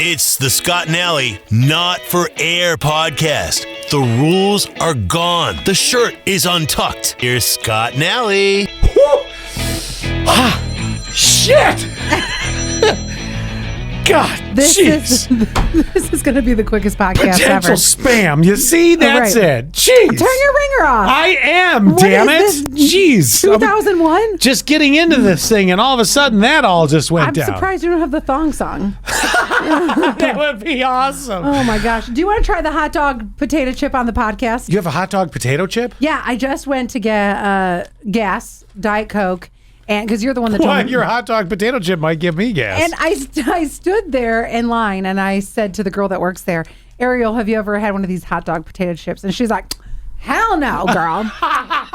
It's the Scott and Alley Not For Air podcast. The rules are gone. The shirt is untucked. Here's Scott and Alley. Shit! God, This is going to be the quickest podcast potential ever. spam. You see, that's Right. it. Jeez. Turn your ringer off. I am, What damn is it. this, Jeez. 2001? Just getting into this thing, and all of a sudden, that all just went I'm down. surprised you don't have the thong song. That would be awesome. Oh my gosh. Do you want to try the hot dog potato chip on the podcast? You have a hot dog potato chip? Yeah, I just went to get gas, Diet Coke, and because you're the one that told Why, me. your hot dog potato chip might give me gas. And I stood there in line and I said to the girl that works there, Ariel, have you ever had one of these hot dog potato chips? And she's like, hell no, girl.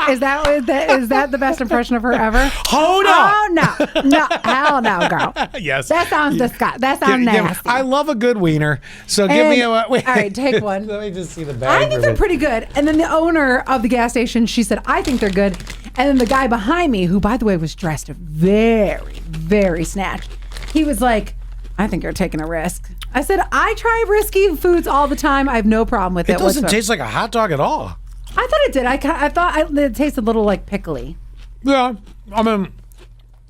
Is that the best impression of her ever? Oh, no. Oh, no, hell no, girl. Yes. That sounds disgusting. That sounds nasty. I love a good wiener. So give me a... Wait. All right, take one. Let me just see the bag. I think they're pretty good. And then the owner of the gas station, she said, I think they're good. And then the guy behind me, who, by the way, was dressed very, very snatched, he was like, I think you're taking a risk. I said, I try risky foods all the time. I have no problem with it. It doesn't whatsoever. taste like a hot dog at all. I thought it did. I thought it tasted a little like pickly. Yeah. I mean,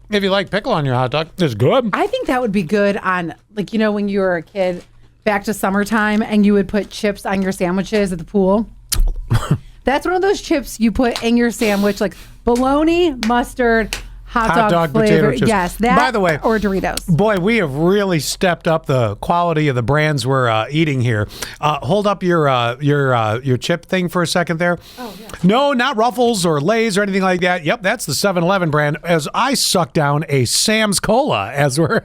if you like pickle on your hot dog, it's good. I think that would be good on, like, you know, when you were a kid, back to summertime, and you would put chips on your sandwiches at the pool. That's one of those chips you put in your sandwich, like bologna, mustard, hot dog potato flavor. chips. Yes, that. By the way, or Doritos. Boy, we have really stepped up the quality of the brands we're eating here. Hold up your chip thing for a second there. Oh, yeah. No, not Ruffles or Lay's or anything like that. Yep, that's the 7-Eleven brand. As I suck down a Sam's Cola as we're...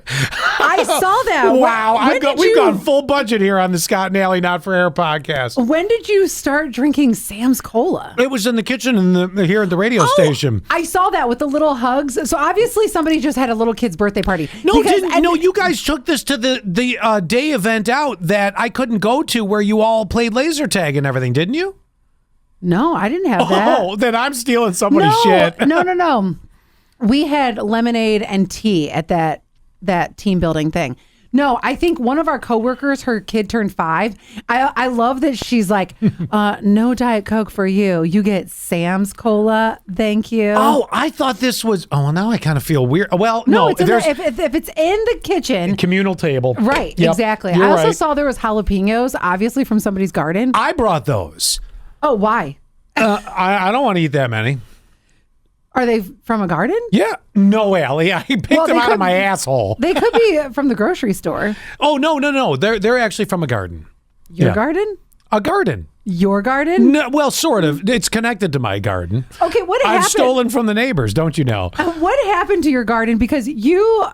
I saw that. Wow, When we've gone full budget here on the Scott and Alley Not For Air podcast. When did you start drinking Sam's Cola? It was in the kitchen here at the radio station. I saw that with the little hugs. So obviously somebody just had a little kid's birthday party. No, you guys took this to the day event out that I couldn't go to where you all played laser tag and everything, didn't you? No, I didn't have that. Oh, then I'm stealing somebody's shit. No. We had lemonade and tea at that team building thing. No, I think one of our coworkers, her kid turned 5. I love that she's like, no Diet Coke for you. You get Sam's Cola. Thank you. Oh, I thought this was. Oh, well, now I kind of feel weird. Well, no, no, it's in there's if it's in the kitchen. communal table. Right, Yep, exactly. you're I also right. saw there was jalapenos, obviously from somebody's garden. I brought those. Oh, why? I don't want to eat that many. Are they from a garden? Yeah. No, Allie. I picked Well, them they out of could- my asshole. They could be from the grocery store. Oh, no. They're actually from a garden. Your Yeah. garden? A garden. Your garden? No, well, sort of. It's connected to my garden. Okay, what I've happened? stolen from the neighbors, don't you know? What happened to your garden? Because you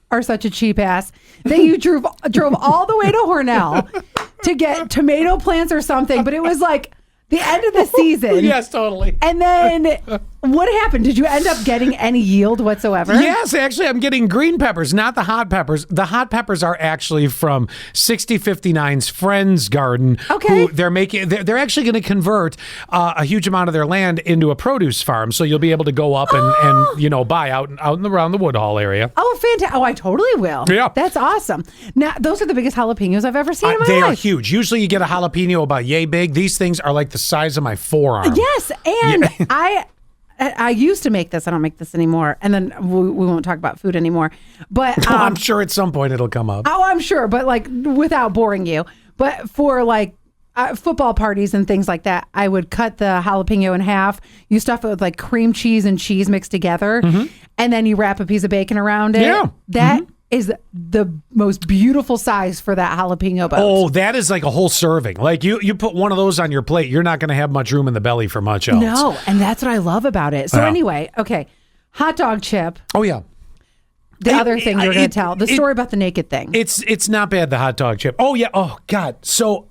are such a cheap ass that you drove all the way to Hornell to get tomato plants or something, but it was like the end of the season. Yes, totally. And then what happened? Did you end up getting any yield whatsoever? Yes, actually, I'm getting green peppers, not the hot peppers. The hot peppers are actually from 6059's friend's garden. Okay. Who they're actually going to convert a huge amount of their land into a produce farm. So you'll be able to go up and buy out and around the Woodhall area. Oh, fantastic. Oh, I totally will. Yeah. That's awesome. Now, those are the biggest jalapenos I've ever seen in my They life. are huge. Usually you get a jalapeno about yay big. These things are like the size of my forearm. Yes, and I used to make this. I don't make this anymore. And then we won't talk about food anymore. But I'm sure at some point it'll come up. oh, I'm sure. But like without boring you. But for like football parties and things like that, I would cut the jalapeno in half. You stuff it with like cream cheese and cheese mixed together, and then you wrap a piece of bacon around it. Yeah. That is the most beautiful size for that jalapeno boat. Oh, that is like a whole serving. Like you put one of those on your plate, you're not going to have much room in the belly for much else. No, and that's what I love about it. So Yeah. anyway, okay, hot dog chip. Oh yeah. The other thing you were going to tell, the story about the naked thing. It's not bad, the hot dog chip. Oh yeah. Oh God. So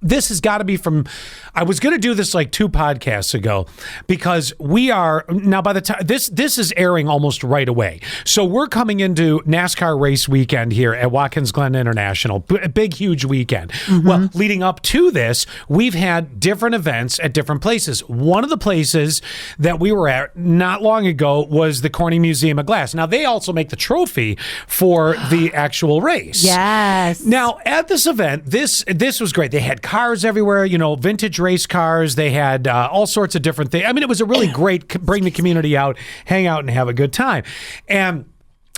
this has got to be from, I was going to do this like 2 podcasts ago, because we are now, by the time this is airing almost right away. So we're coming into NASCAR race weekend here at Watkins Glen International. Big, huge weekend. Well, leading up to this, we've had different events at different places. One of the places that we were at not long ago was the Corning Museum of Glass. Now, they also make the trophy for the actual race. Yes. Now, at this event, this was great. They had cars everywhere, vintage race cars. They had all sorts of different things. I mean, it was a really great bring the community out, hang out, and have a good time. And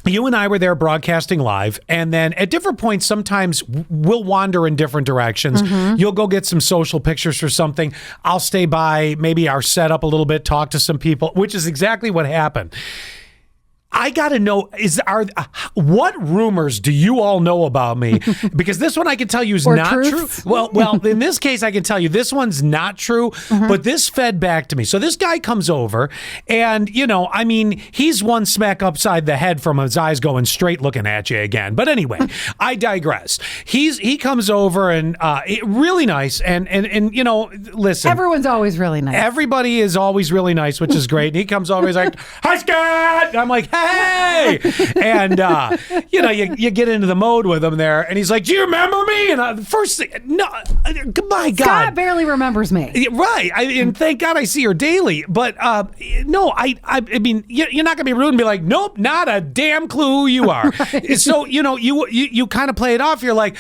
you and I were there broadcasting live, and then at different points, sometimes we'll wander in different directions. You'll go get some social pictures for something. I'll stay by maybe our setup a little bit, talk to some people, which is exactly what happened. I got to know, what rumors do you all know about me? Because this one I can tell you is not truths? true. Well, in this case, I can tell you this one's not true, but this fed back to me. So this guy comes over and, he's one smack upside the head from his eyes going straight looking at you again. But anyway, I digress. He comes over and really nice. And listen. Everyone's always really nice. Everybody is always really nice, which is great. And he comes over, he's like, "Hi, Scott." And I'm like, "Hey." And you get into the mode with him there, and he's like, "Do you remember me?" And the first thing, no, my God, Scott barely remembers me. Right. And thank God I see her daily. But no, I mean, you're not gonna be rude and be like, "Nope, not a damn clue who you are." Right. So you kind of play it off. You're like,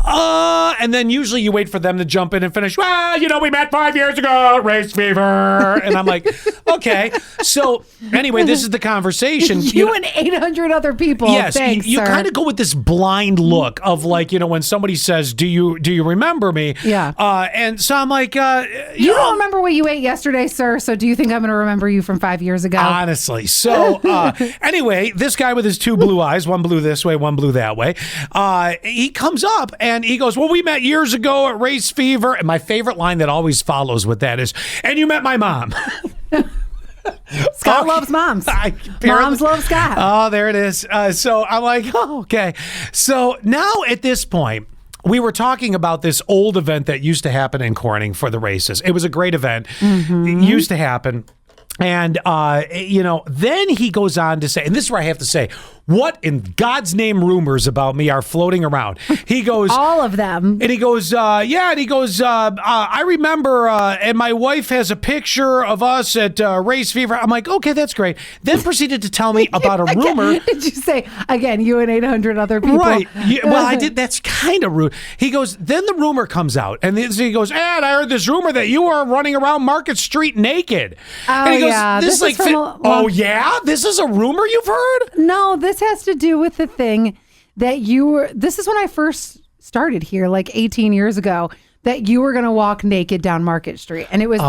and then usually you wait for them to jump in and finish. "Well, we met 5 years ago at Race Fever." And I'm like, okay. So anyway, this is the conversation. You and 800 other people. Yes. Thanks, you sir. kind of go with this blind look of like, when somebody says, do you remember me? Yeah. And so I'm like, you don't remember what you ate yesterday, sir. So do you think I'm going to remember you from 5 years ago? Honestly. So anyway, this guy with his 2 blue eyes, one blue this way, one blue that way, he comes up and he goes, "Well, we met years ago at Race Fever." And my favorite line that always follows with that is, "And you met my mom." Scott loves moms. Moms love Scott. Oh, there it is. So I'm like, oh, okay. So now at this point, we were talking about this old event that used to happen in Corning for the races. It was a great event. It used to happen. And, then he goes on to say, and this is where I have to say, what in God's name rumors about me are floating around? He goes, all of them. And he goes, I remember, and my wife has a picture of us at Race Fever. I'm like, okay, that's great. Then proceeded to tell me about a rumor. Did you say, again, you and 800 other people? Right. Yeah, well, I did. That's kind of rude. He goes, then the rumor comes out. And he goes, "And I heard this rumor that you were running around Market Street naked." Oh, and he goes, yeah. This is like, yeah? This is a rumor you've heard? No, this has to do with the thing that this is when I first started here, like 18 years ago, that you were going to walk naked down Market Street. And it was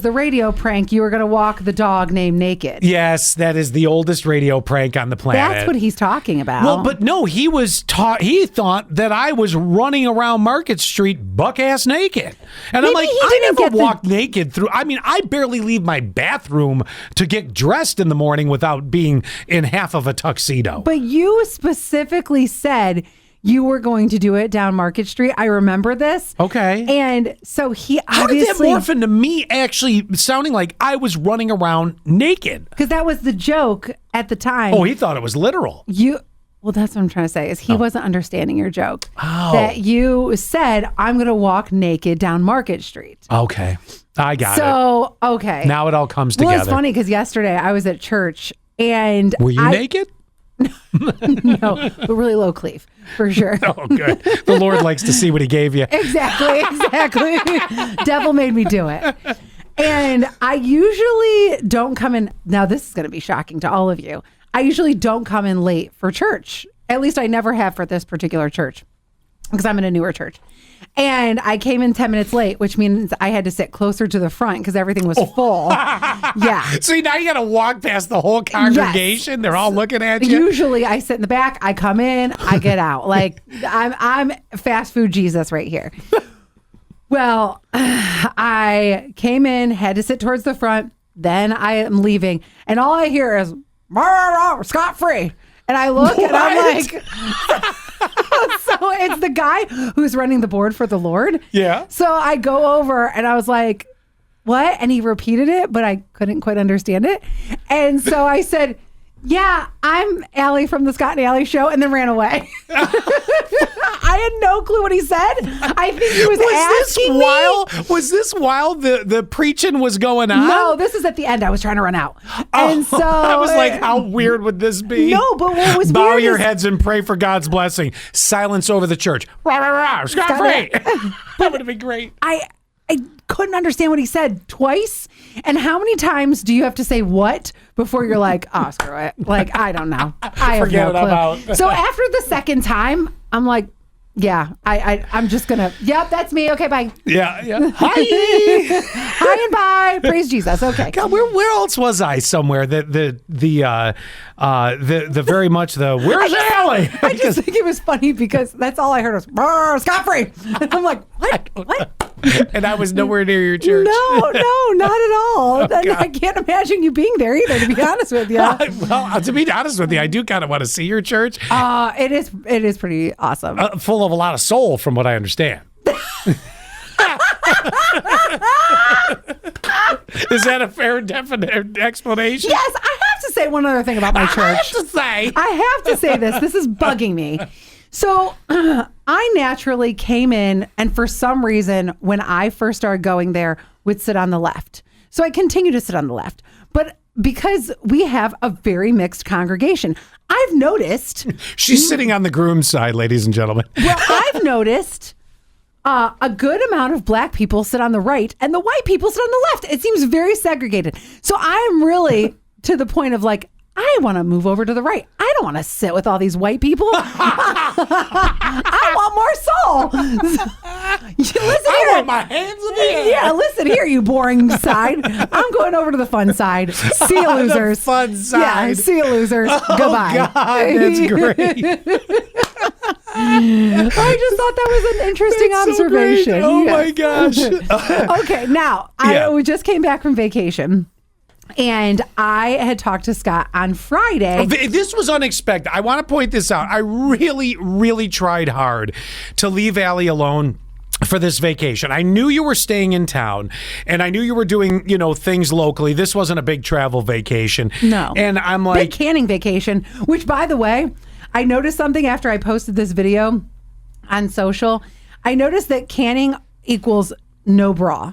the radio prank. You were going to walk the dog named Naked. Yes, that is the oldest radio prank on the planet. That's what he's talking about. Well, but no, he thought that I was running around Market Street buck-ass naked. And I'm like, I never walked naked through. I mean, I barely leave my bathroom to get dressed in the morning without being in half of a tuxedo. But you specifically said you were going to do it down Market Street. I remember this. Okay. And so he How obviously... did that morph into me actually sounding like I was running around naked? Because that was the joke at the time. Oh, he thought it was literal. Well, that's what I'm trying to say, is he wasn't understanding your joke. Oh. That you said, "I'm going to walk naked down Market Street." Okay. I got it. So, okay. Now it all comes together. Well, it's funny because yesterday I was at church and... Were you naked? No, but really low cleave, for sure. Oh, good. The Lord likes to see what he gave you. Exactly. Devil made me do it. And I usually don't come in. Now, this is going to be shocking to all of you. I usually don't come in late for church. At least I never have for this particular church, because I'm in a newer church. And I came in 10 minutes late, which means I had to sit closer to the front because everything was full. Yeah. So now you got to walk past the whole congregation. Yes. They're all looking at you. Usually I sit in the back, I come in, I get out. Like I'm fast food Jesus right here. Well, I came in, had to sit towards the front. Then I am leaving. And all I hear is, "Scot free." And I look and I'm like, so It's the guy who's running the board for the Lord. Yeah. So I go over and I was like, what? And he repeated it, but I couldn't quite understand it. And so I said, yeah, I'm Allie from the Scott and Allie show, and then ran away. I had no clue what he said. I think he was asking me. Was this while the preaching was going on? No, this is at the end. I was trying to run out. Oh, And so I was like, how weird would this be? No, but what was Bow weird your is- heads and pray for God's blessing. Silence over the church. Rah, rah, rah, Scott free. That would have been great. I couldn't understand what he said twice. And how many times do you have to say what before you're like, oh, screw it? Like, I don't know. I have Forget no what I'm clue. out. So after the second time, I'm like, yeah, I'm just gonna. Yep, that's me. Okay, bye. Yeah, yeah. Hi. Hi and bye. Praise Jesus. Okay. God, where else was I somewhere? The very much the where's Allie? I just think it was funny because that's all I heard was Scott free. And I'm like, what? And I was nowhere near your church. No, not at all. God. I can't imagine you being there either, to be honest with you. Well, to be honest with you, I do kind of want to see your church. It is pretty awesome. Full of a lot of soul, from what I understand. Is that a fair, definite explanation? Yes, I have to say one other thing about my church. I have to say this. This is bugging me. So I naturally came in, and for some reason, when I first started going there, would sit on the left. So I continue to sit on the left. But because we have a very mixed congregation, I've noticed. She's sitting on the groom's side, ladies and gentlemen. Well, I've noticed a good amount of black people sit on the right and the white people sit on the left. It seems very segregated. So I'm really to the point of like, I want to move over to the right. I don't want to sit with all these white people. I want more soul. Listen here. I want my hands in the air. Yeah, listen here, you boring side. I'm going over to the fun side. See you, losers. The fun side. Yeah, see you, losers. Oh, Goodbye. God, that's great. I just thought that was an interesting That's so observation. great. Oh, Yes. my gosh. Okay, now we just came back from vacation. And I had talked to Scott on Friday. This was unexpected. I want to point this out. I really, really tried hard to leave Allie alone for this vacation. I knew you were staying in town, and I knew you were doing, things locally. This wasn't a big travel vacation. No. And I'm like, big canning vacation, which, by the way, I noticed something after I posted this video on social. I noticed that canning equals no bra.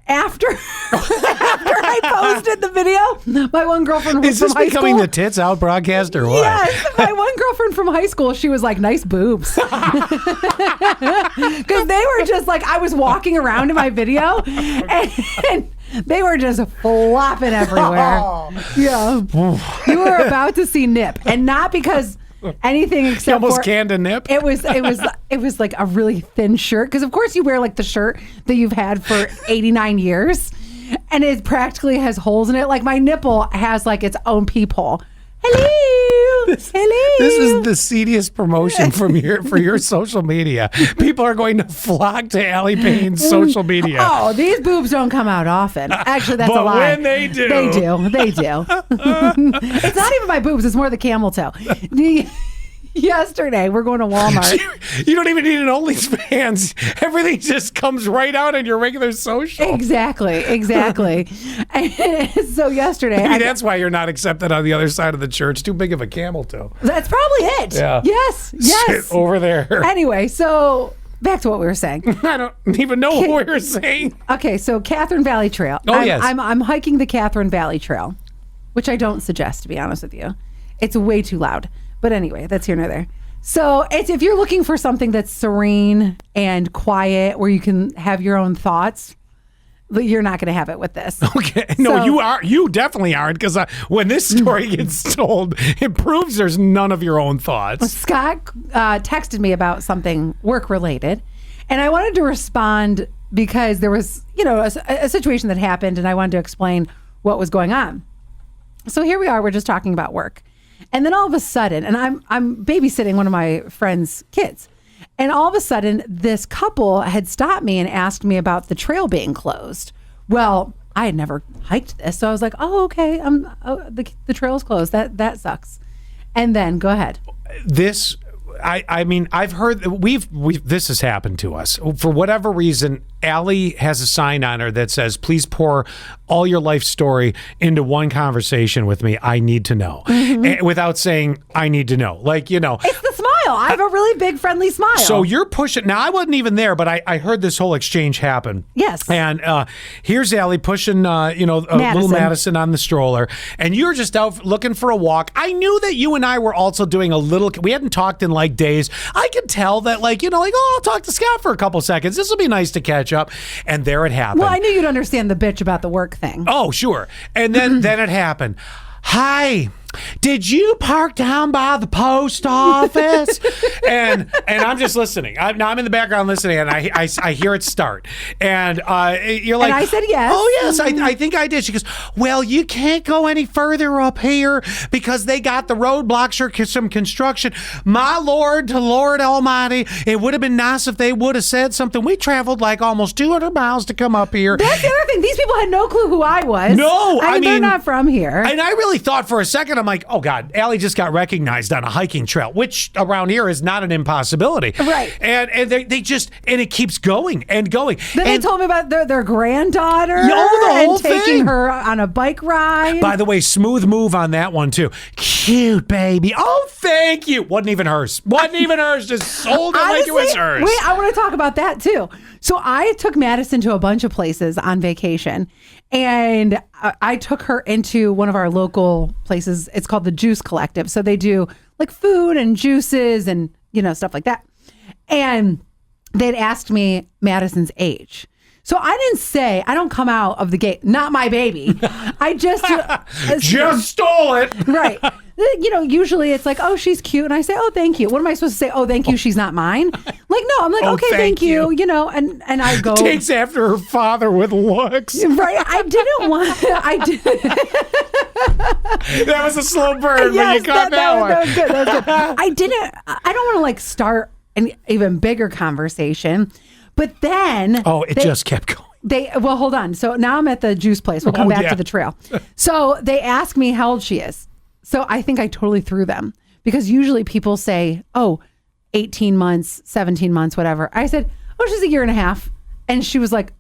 After I posted the video, my one girlfriend from high school. Is this becoming the tits out broadcast or what? Yes, my one girlfriend from high school, she was like, nice boobs. Because they were just like, I was walking around in my video and they were just flopping everywhere. Yeah. You were about to see nip. And not because anything except You almost for canned a nip? it was like a really thin shirt, because of course you wear like the shirt that you've had for 89 years, and it practically has holes in it. Like my nipple has like its own peephole. Hello. This is the seediest promotion for your social media. People are going to flock to Allie Payne's social media. Oh, these boobs don't come out often. Actually, that's But a lie. when they do. They do. It's not even my boobs. It's more the camel toe. Yesterday, we're going to Walmart. You don't even need an OnlyFans. Everything just comes right out on your regular social. Exactly. And so yesterday, Maybe that's why you're not accepted on the other side of the church. Too big of a camel toe. that's probably it. Yeah. Yes. Sit over there. Anyway, so back to what we were saying. I don't even know what we were saying. Okay, so Catherine Valley Trail. Oh, yes. I'm hiking the Catherine Valley Trail, which I don't suggest, to be honest with you. It's way too loud. But anyway, that's here nor there. So if you're looking for something that's serene and quiet, where you can have your own thoughts, you're not going to have it with this. Okay. No, So- you definitely aren't, because when this story gets told, it proves there's none of your own thoughts. Scott texted me about something work related, and I wanted to respond because there was, a situation that happened, and I wanted to explain what was going on. So here we are, we're just talking about work. And then all of a sudden, and I'm babysitting one of my friend's kids, and all of a sudden this couple had stopped me and asked me about the trail being closed. Well, I had never hiked this, so I was like, "Oh, okay, the trail's closed. That sucks." And then go ahead. This I mean, I've heard we've this has happened to us for whatever reason. Allie has a sign on her that says, "Please pour all your life story into one conversation with me. I need to know," without saying "I need to know." Like, you know, It's the smile. I have a really big, friendly smile. so you're pushing. Now, I wasn't even there, but I heard this whole exchange happen. Yes. And here's Allie pushing, little Madison on the stroller, and you're just out looking for a walk. I knew that you and I were also doing a little. We hadn't talked in like days. I could tell that, I'll talk to Scott for a couple seconds. This will be nice to catch up. And there it happened. Well, I knew you'd understand the bitch about the work thing. Oh, sure. And then it happened. Hi. Did you park down by the post office? and I'm just listening. I'm in the background listening, and I hear it start. And you're like, and I said yes. Oh, yes, I think I did. She goes, well, you can't go any further up here because they got the roadblocks or some construction. My Lord, to Lord Almighty, it would have been nice if they would have said something. We traveled like almost 200 miles to come up here. That's the other thing. These people had no clue who I was. No, I mean, they're not from here. And I really thought for a second, I'm like, oh God, Allie just got recognized on a hiking trail, which around here is not an impossibility. Right. And they just, and it keeps going and going. Then they told me about their granddaughter the whole and taking thing. her on a bike ride. By the way, smooth move on that one too. Cute baby. Oh, thank you. Wasn't even hers. Just sold it like it was hers. Wait, I want to talk about that too. So I took Madison to a bunch of places on vacation, and I took her into one of our local places. It's called the Juice Collective. So they do like food and juices and, stuff like that. And they'd asked me Madison's age. So I didn't say, I don't come out of the gate, not my baby. I just stole it. Right. Usually it's like, oh, she's cute. And I say, oh, thank you. What am I supposed to say? Oh, thank you. She's not mine. Like, no, I'm like, okay, thank you. And I go. Takes after her father with looks. Right. I did. That was a slow burn when you caught that one. That was good. I don't want to like start an even bigger conversation, but then. Oh, it just kept going. Well, hold on. So now I'm at the juice place. We'll come back to the trail. So they ask me how old she is. So I think I totally threw them because usually people say, 18 months, 17 months, whatever. I said, oh, she's a year and a half. And she was like,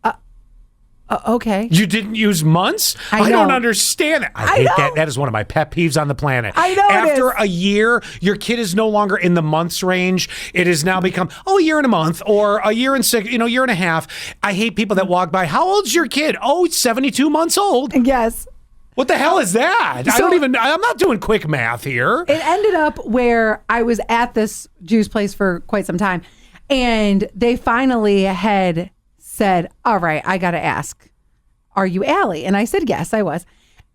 okay. You didn't use months? I don't understand that. I hate that. That is one of my pet peeves on the planet. I know. After a year, your kid is no longer in the months range. It has now become, a year and a month or a year and year and a half. I hate people that walk by. How old's your kid? Oh, it's 72 months old. Yes. What the hell is that? I'm not doing quick math here. It ended up where I was at this juice place for quite some time, and they finally had said, all right, I got to ask, are you Allie? And I said, yes, I was.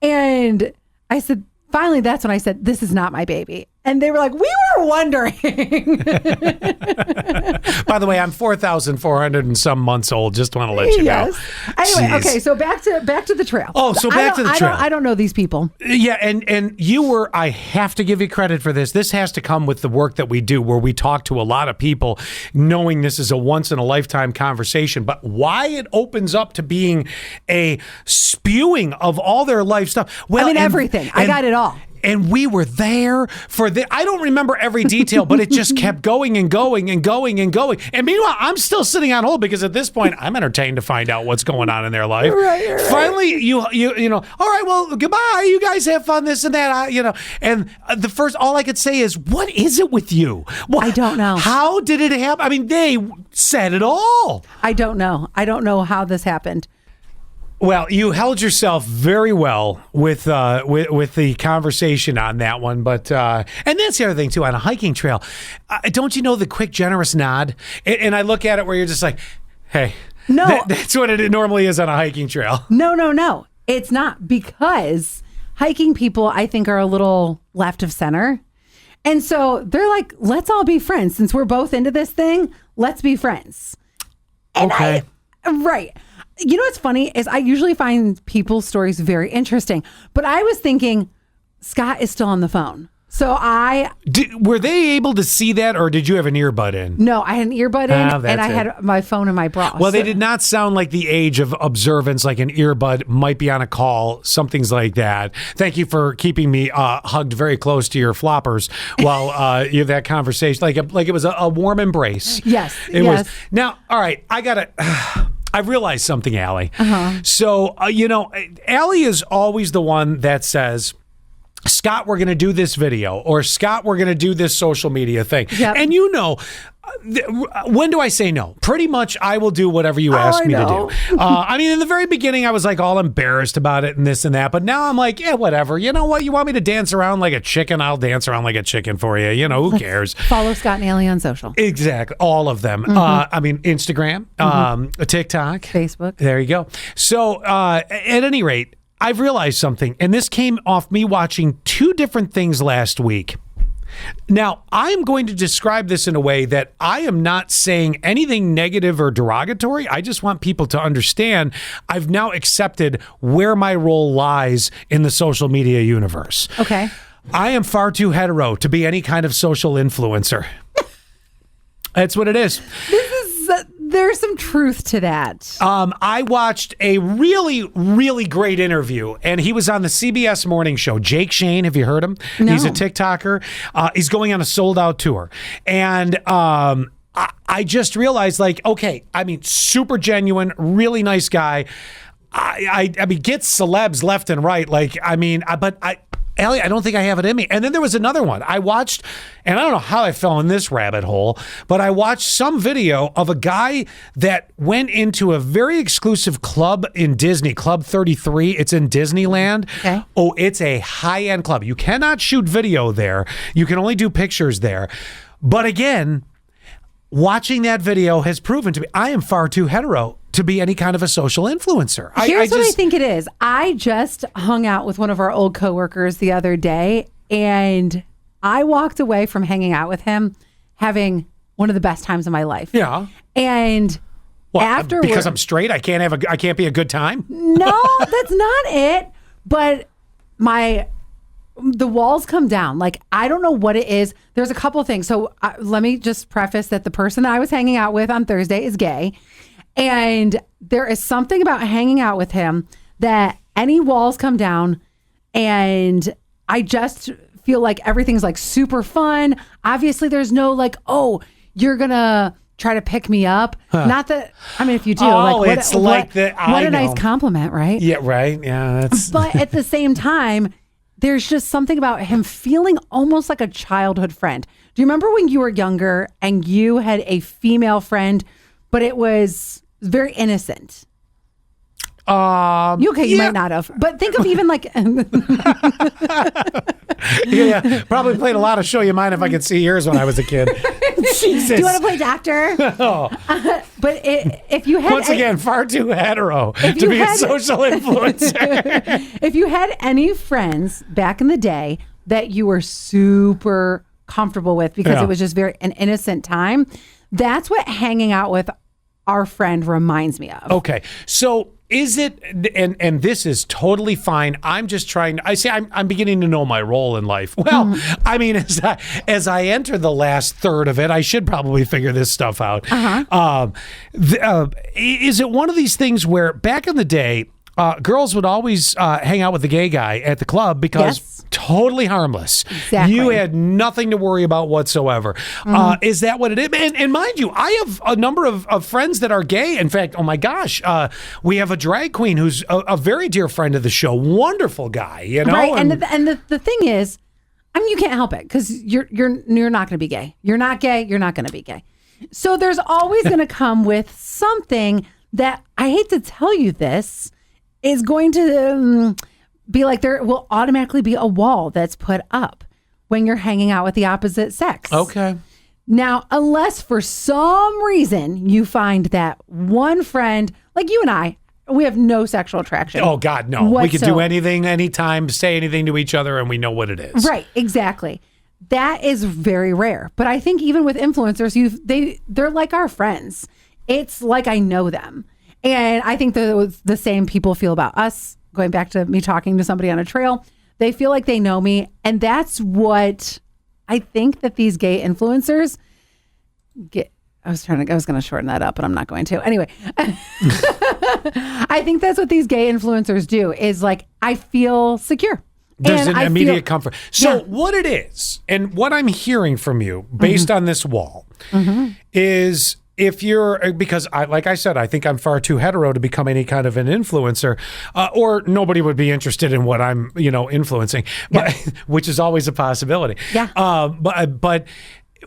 And I said, finally, that's when I said, this is not my baby. And they were like, we were wondering. By the way, I'm 4,400 and some months old. Just want to let you know. Anyway, Jeez. okay, so back to the trail. Oh, so back to the trail. I don't know these people. Yeah, and you were, I have to give you credit for this. This has to come with the work that we do where we talk to a lot of people knowing this is a once in a lifetime conversation. But why it opens up to being a spewing of all their life stuff. Well, everything. I got it all. And we were there for I don't remember every detail, but it just kept going and going and going and going. And meanwhile, I'm still sitting on hold because at this point, I'm entertained to find out what's going on in their life. Right. Finally, you know, all right, well, goodbye. You guys have fun, this and that, And all I could say is, what is it with you? I don't know. How did it happen? I mean, they said it all. I don't know. I don't know how this happened. Well, you held yourself very well with the conversation on that one, but and that's the other thing too. On a hiking trail, don't you know the quick, generous nod? And I look at it where you're just like, "Hey, no, that's what it normally is on a hiking trail." No, it's not, because hiking people, I think, are a little left of center, and so they're like, "Let's all be friends since we're both into this thing. Let's be friends." And okay, right. You know what's funny is I usually find people's stories very interesting, but I was thinking Scott is still on the phone. So Were they able to see that, or did you have an earbud in? No, I had an earbud in, and I had my phone in my bra. Well, they did not sound like the age of observance, like an earbud might be on a call, somethings like that. Thank you for keeping me hugged very close to your floppers while you have that conversation, like it was a warm embrace. Yes, it yes. was. Now, all right, I realized something, Allie. So, Allie is always the one that says, Scott, we're going to do this video, or Scott, we're going to do this social media thing. Yep. And when do I say no? Pretty much I will do whatever you ask me to do. I mean, in the very beginning, I was like all embarrassed about it and this and that. But now I'm like, yeah, whatever. You know what? You want me to dance around like a chicken? I'll dance around like a chicken for you. Who cares? Follow Scott and Allie on social. Exactly. All of them. I mean, Instagram, TikTok, Facebook. There you go. So at any rate, I've realized something, and this came off me watching two different things last week. Now, I'm going to describe this in a way that I am not saying anything negative or derogatory. I just want people to understand I've now accepted where my role lies in the social media universe. Okay. I am far too hetero to be any kind of social influencer. That's what it is. There's some truth to that. I watched a really, really great interview, and he was on the CBS morning show. Jake Shane, have you heard him? No. He's a TikToker. He's going on a sold-out tour. And I just realized, okay, I mean, super genuine, really nice guy. I mean, gets celebs left and right. Allie, I don't think I have it in me. And then there was another one I watched, and I don't know how I fell in this rabbit hole, but I watched some video of a guy that went into a very exclusive club in Disney, Club 33. It's in Disneyland. Okay. Oh, it's a high-end club. You cannot shoot video there. You can only do pictures there. But again, watching that video has proven to me I am far too hetero to be any kind of a social influencer. Here's what I think it is. I just hung out with one of our old coworkers the other day, and I walked away from hanging out with him having one of the best times of my life. Yeah. And afterwards, because I'm straight, I can't be a good time? No, that's not it. But the walls come down. Like, I don't know what it is. There's a couple of things. So let me just preface that the person that I was hanging out with on Thursday is gay. And there is something about hanging out with him that any walls come down, and I just feel like everything's like super fun. Obviously, there's no like, oh, you're gonna try to pick me up. Not that, I mean, if you do, what a nice compliment, right? Yeah, right. Yeah, that's. But at the same time, there's just something about him feeling almost like a childhood friend. Do you remember when you were younger and you had a female friend, but it was very innocent? You might not have, but think of even like yeah, probably played a lot of Show You Mine If I Could See Yours when I was a kid. Jesus. Do you want to play doctor? Oh. But if you had once again far too hetero to be a social influencer. If you had any friends back in the day that you were super comfortable with because it was just an innocent time, that's what hanging out with our friend reminds me of. Okay, so is it, and this is totally fine. I'm just trying. I'm beginning to know my role in life. Well, I mean, as I enter the last third of it, I should probably figure this stuff out. Is it one of these things where back in the day, girls would always hang out with the gay guy at the club because totally harmless. Exactly. You had nothing to worry about whatsoever. Is that what it is? And mind you, I have a number of friends that are gay. In fact, oh my gosh, we have a drag queen who's a very dear friend of the show. Wonderful guy, you know? Right, and the thing is, I mean, you can't help it because you're not going to be gay. You're not gay. You're not going to be gay. So there's always going to come with something that, I hate to tell you this, is going to be like there will automatically be a wall that's put up when you're hanging out with the opposite sex. Okay. Now, unless for some reason you find that one friend, like you and I, we have no sexual attraction. Oh, God, no. We could do anything, anytime, say anything to each other, and we know what it is. Right, exactly. That is very rare. But I think even with influencers, they're like our friends. It's like I know them. And I think the same people feel about us. Going back to me talking to somebody on a trail, They feel like they know me. And that's what I think that these gay influencers get. I was going to shorten that up, but I'm not going to. Anyway, I think that's what these gay influencers do is like, I feel secure. There's And an I immediate feel- comfort. So Yeah. what it is, and what I'm hearing from you based on this wall is if you're, because like I said, I think I'm far too hetero to become any kind of an influencer, or nobody would be interested in what I'm, influencing, but, which is always a possibility. Yeah. But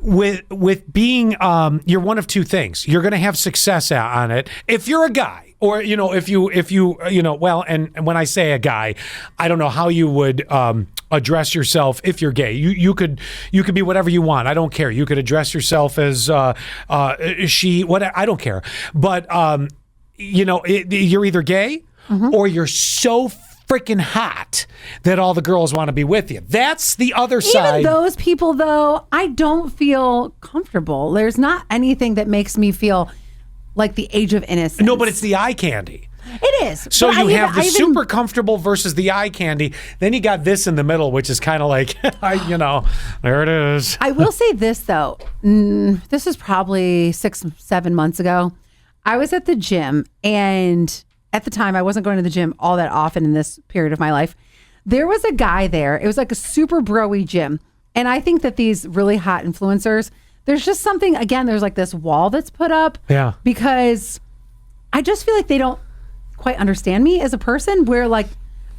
with being, you're one of two things. You're going to have success on it if you're a guy. Or, if you, well, and when I say a guy, I don't know how you would address yourself if you're gay. You could be whatever you want. I don't care. You could address yourself as she, what, I don't care. But, you're either gay or you're so freaking hot that all the girls want to be with you. That's the other side. Even those people, though, I don't feel comfortable. There's not anything that makes me feel like the age of innocence. No, but it's the eye candy. It is. So But you I have the even- super comfortable versus the eye candy. Then you got this in the middle, which is kind of like, there it is. I will say this, though. This is probably 6-7 months ago. I was at the gym, and at the time, I wasn't going to the gym all that often in this period of my life. There was a guy there. It was like a super bro-y gym. And I think that these really hot influencers, there's just something, again, there's like this wall that's put up. Yeah. Because I just feel like they don't quite understand me as a person, where like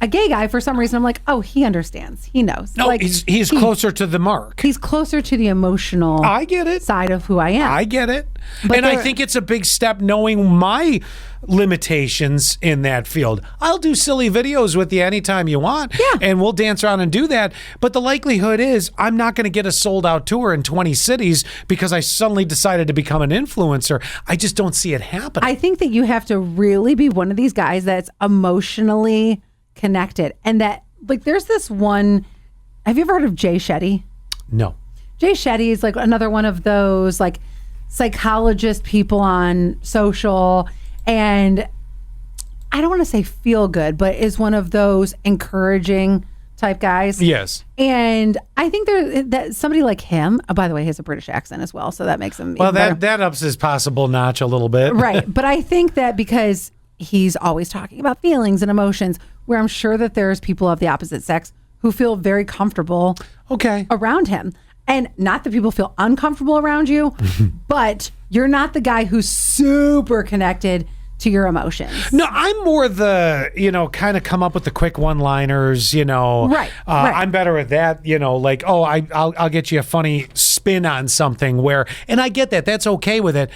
a gay guy, for some reason, I'm like, oh, he understands. He knows. No, like, he's closer to the mark. He's closer to the emotional I get it. side of who I am. I get it. But and I there- think it's a big step knowing my limitations in that field. I'll do silly videos with you anytime you want. Yeah. And we'll dance around and do that. But the likelihood is I'm not going to get a sold out tour in 20 cities because I suddenly decided to become an influencer. I just don't see it happening. I think that you have to really be one of these guys that's emotionally connected. And that, like, there's this one, have you ever heard of Jay Shetty? No. Jay Shetty is like another one of those like psychologist people on social, and I don't want to say feel good, but is one of those encouraging type guys. Yes. And I think that somebody like him, by the way, he has a British accent as well, so that makes him Well, even better. that ups his possible notch a little bit. Right. But I think that because he's always talking about feelings and emotions, where I'm sure that there's people of the opposite sex who feel very comfortable Okay. around him. And not that people feel uncomfortable around you, but you're not the guy who's super connected to your emotions. No, I'm more the, kind of come up with the quick one-liners, Right, right. I'm better at that, like, oh, I'll get you a funny spin on something where, and I get that. That's okay with it.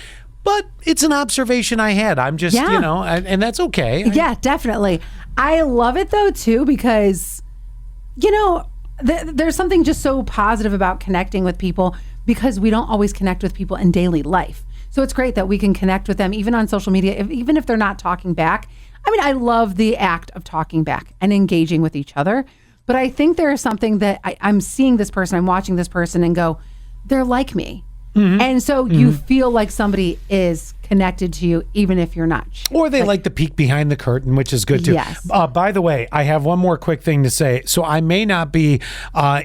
But it's an observation I had. I'm just, Yeah. and that's okay. Yeah, definitely. I love it though, too, because, there's something just so positive about connecting with people, because we don't always connect with people in daily life. So it's great that we can connect with them even on social media, even if they're not talking back. I mean, I love the act of talking back and engaging with each other. But I think there is something that I'm seeing this person, I'm watching this person and go, they're like me. And so you feel like somebody is connected to you, even if you're not. Or they like the peek behind the curtain, which is good too. Yes. By the way, I have one more quick thing to say. So I may not be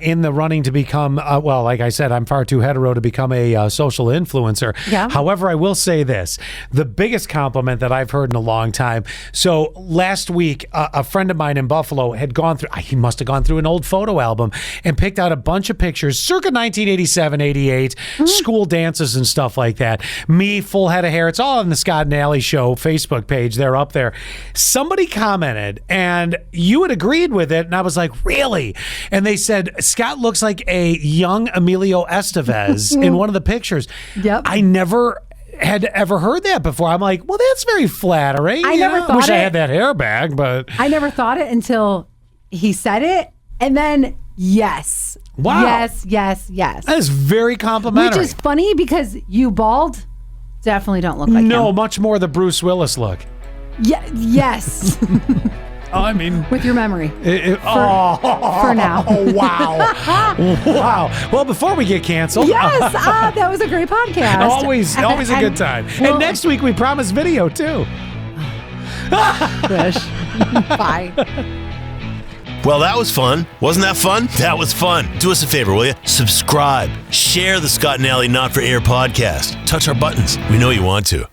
in the running to become, like I said, I'm far too hetero to become a social influencer. Yeah. However, I will say this. The biggest compliment that I've heard in a long time. So last week, a friend of mine in Buffalo had gone through, he must have gone through an old photo album and picked out a bunch of pictures, circa 1987, 88, school dances and stuff like that. Me, full head of hair. It's all on the Scott and Alley Show Facebook page. They're up there. Somebody commented, and you had agreed with it, and I was like, really? And they said, Scott looks like a young Emilio Estevez in one of the pictures. Yep. I never had ever heard that before. I'm like, well, that's very flattering. I never thought wish I it. had that hair back, but I never thought it until he said it. And then, yes. Wow. Yes. that is very complimentary. Which is funny because you bald definitely don't look like no, him. much more the Bruce Willis look. Yes. I mean, With your memory. for now. Oh, wow. Wow. Well, before we get canceled. Yes. That was a great podcast. Always a And- good time. well- And next week we promise video too. Bye. Well, that was fun. Wasn't that fun? That was fun. Do us a favor, will you? Subscribe. Share the Scott and Alley Not for Air podcast. Touch our buttons. We know you want to.